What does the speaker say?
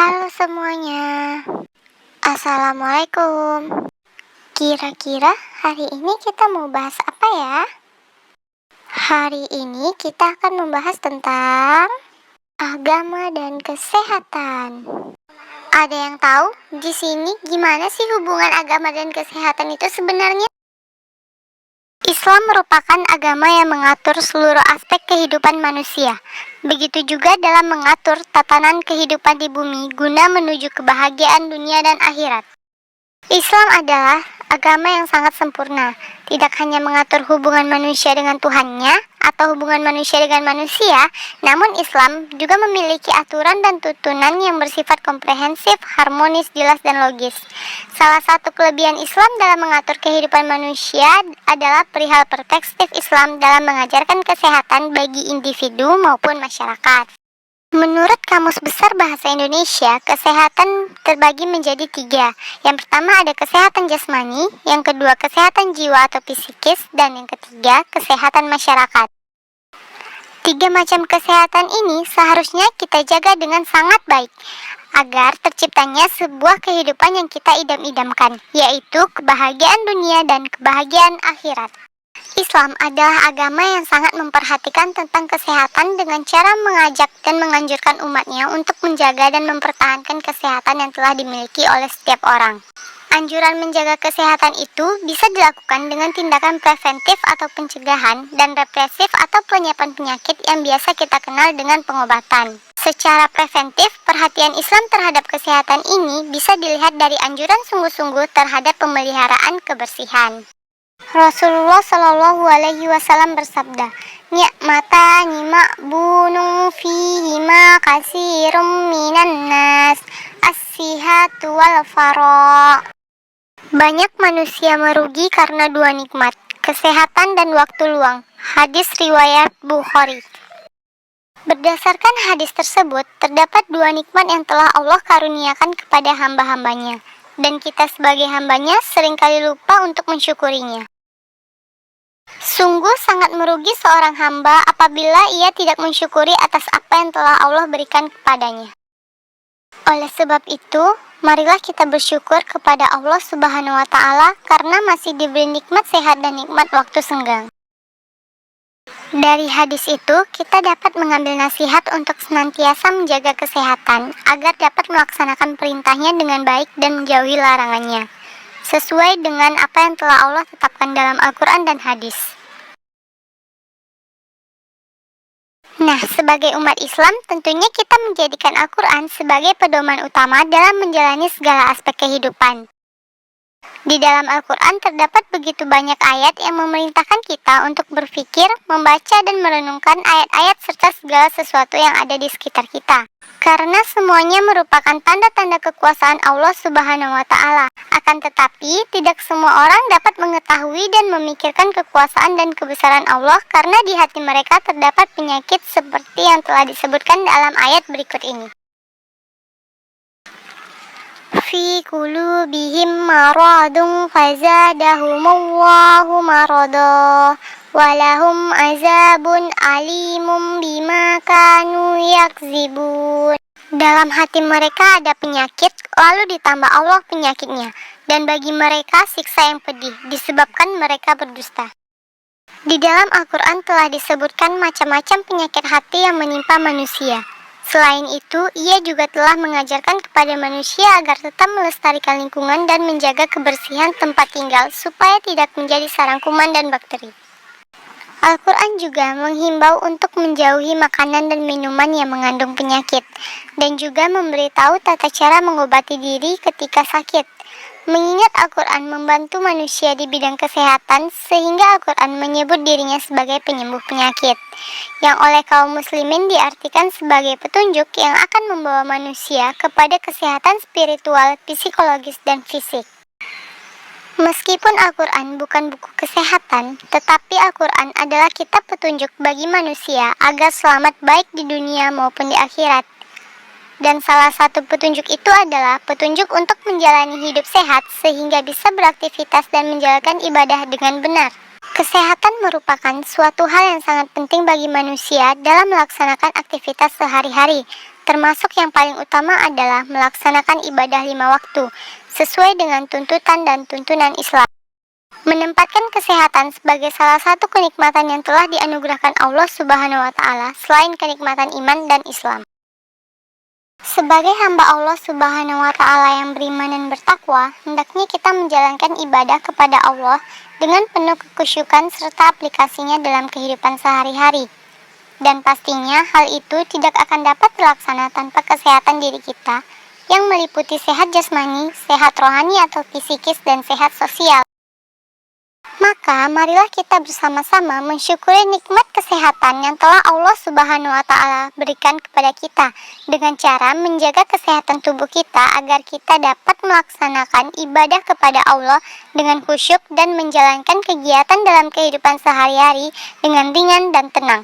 Halo semuanya, Assalamualaikum. Kira-kira hari ini kita mau bahas apa ya? Hari ini kita akan membahas tentang agama dan kesehatan. Ada yang tahu di sini gimana sih hubungan agama dan kesehatan itu sebenarnya? Islam merupakan agama yang mengatur seluruh aspek kehidupan manusia. Begitu juga dalam mengatur tatanan kehidupan di bumi guna menuju kebahagiaan dunia dan akhirat. Islam adalah agama yang sangat sempurna, tidak hanya mengatur hubungan manusia dengan Tuhannya atau hubungan manusia dengan manusia, namun Islam juga memiliki aturan dan tuntunan yang bersifat komprehensif, harmonis, jelas, dan logis. Salah satu kelebihan Islam dalam mengatur kehidupan manusia adalah perihal perspektif Islam dalam mengajarkan kesehatan bagi individu maupun masyarakat. Menurut Kamus Besar Bahasa Indonesia, kesehatan terbagi menjadi 3. Yang pertama ada kesehatan jasmani, yang kedua kesehatan jiwa atau psikis, dan yang ketiga kesehatan masyarakat. 3 macam kesehatan ini seharusnya kita jaga dengan sangat baik, agar terciptanya sebuah kehidupan yang kita idam-idamkan, yaitu kebahagiaan dunia dan kebahagiaan akhirat. Islam adalah agama yang sangat memperhatikan tentang kesehatan dengan cara mengajak dan menganjurkan umatnya untuk menjaga dan mempertahankan kesehatan yang telah dimiliki oleh setiap orang. Anjuran menjaga kesehatan itu bisa dilakukan dengan tindakan preventif atau pencegahan dan represif atau penyepan penyakit yang biasa kita kenal dengan pengobatan. Secara preventif, perhatian Islam terhadap kesehatan ini bisa dilihat dari anjuran sungguh-sungguh terhadap pemeliharaan kebersihan. Rasulullah Shallallahu Alaihi Wasallam bersabda, "Ni'matani ma'bunun fihima katsirum minan nas, as-sihhatu wal fara." Banyak manusia merugi karena 2 nikmat, kesehatan dan waktu luang. Hadis riwayat Bukhari. Berdasarkan hadis tersebut, terdapat 2 nikmat yang telah Allah karuniakan kepada hamba-hambanya, dan kita sebagai hambanya seringkali lupa untuk mensyukurinya. Sungguh sangat merugi seorang hamba apabila ia tidak mensyukuri atas apa yang telah Allah berikan kepadanya. Oleh sebab itu, marilah kita bersyukur kepada Allah Subhanahu wa Ta'ala karena masih diberi nikmat sehat dan nikmat waktu senggang. Dari hadis itu, kita dapat mengambil nasihat untuk senantiasa menjaga kesehatan agar dapat melaksanakan perintahnya dengan baik dan menjauhi larangannya, sesuai dengan apa yang telah Allah tetapkan dalam Al-Quran dan hadis. Nah, sebagai umat Islam, tentunya kita menjadikan Al-Quran sebagai pedoman utama dalam menjalani segala aspek kehidupan. Di dalam Al-Quran terdapat begitu banyak ayat yang memerintahkan kita untuk berpikir, membaca, dan merenungkan ayat-ayat serta segala sesuatu yang ada di sekitar kita. Karena semuanya merupakan tanda-tanda kekuasaan Allah Subhanahu wa Ta'ala. Akan tetapi, tidak semua orang dapat mengetahui dan memikirkan kekuasaan dan kebesaran Allah karena di hati mereka terdapat penyakit seperti yang telah disebutkan dalam ayat berikut ini. Fi qulubihim maradun fazadahumullahu marada walahum azabun alimun bima kanu yakzibun. Dalam hati mereka ada penyakit, lalu ditambah Allah penyakitnya, dan bagi mereka siksa yang pedih disebabkan mereka berdusta. Di dalam Al-Quran telah disebutkan macam-macam penyakit hati yang menimpa manusia. Selain itu, ia juga telah mengajarkan kepada manusia agar tetap melestarikan lingkungan dan menjaga kebersihan tempat tinggal supaya tidak menjadi sarang kuman dan bakteri. Al-Quran juga menghimbau untuk menjauhi makanan dan minuman yang mengandung penyakit, dan juga memberitahu tata cara mengobati diri ketika sakit. Mengingat Al-Quran membantu manusia di bidang kesehatan, sehingga Al-Quran menyebut dirinya sebagai penyembuh penyakit, yang oleh kaum muslimin diartikan sebagai petunjuk yang akan membawa manusia kepada kesehatan spiritual, psikologis, dan fisik. Meskipun Al-Quran bukan buku kesehatan, tetapi Al-Quran adalah kitab petunjuk bagi manusia agar selamat baik di dunia maupun di akhirat. Dan salah satu petunjuk itu adalah petunjuk untuk menjalani hidup sehat sehingga bisa beraktivitas dan menjalankan ibadah dengan benar. Kesehatan merupakan suatu hal yang sangat penting bagi manusia dalam melaksanakan aktivitas sehari-hari, termasuk yang paling utama adalah melaksanakan ibadah 5 waktu, sesuai dengan tuntutan dan tuntunan Islam. Menempatkan kesehatan sebagai salah satu kenikmatan yang telah dianugerahkan Allah Subhanahu wa Ta'ala, selain kenikmatan iman dan Islam. Sebagai hamba Allah Subhanahu wa Ta'ala yang beriman dan bertakwa, hendaknya kita menjalankan ibadah kepada Allah dengan penuh kekhusyukan serta aplikasinya dalam kehidupan sehari-hari. Dan pastinya hal itu tidak akan dapat terlaksana tanpa kesehatan diri kita yang meliputi sehat jasmani, sehat rohani atau fisikis, dan sehat sosial. Maka marilah kita bersama-sama mensyukuri nikmat kesehatan yang telah Allah Subhanahu wa Ta'ala berikan kepada kita dengan cara menjaga kesehatan tubuh kita agar kita dapat melaksanakan ibadah kepada Allah dengan khusyuk dan menjalankan kegiatan dalam kehidupan sehari-hari dengan ringan dan tenang.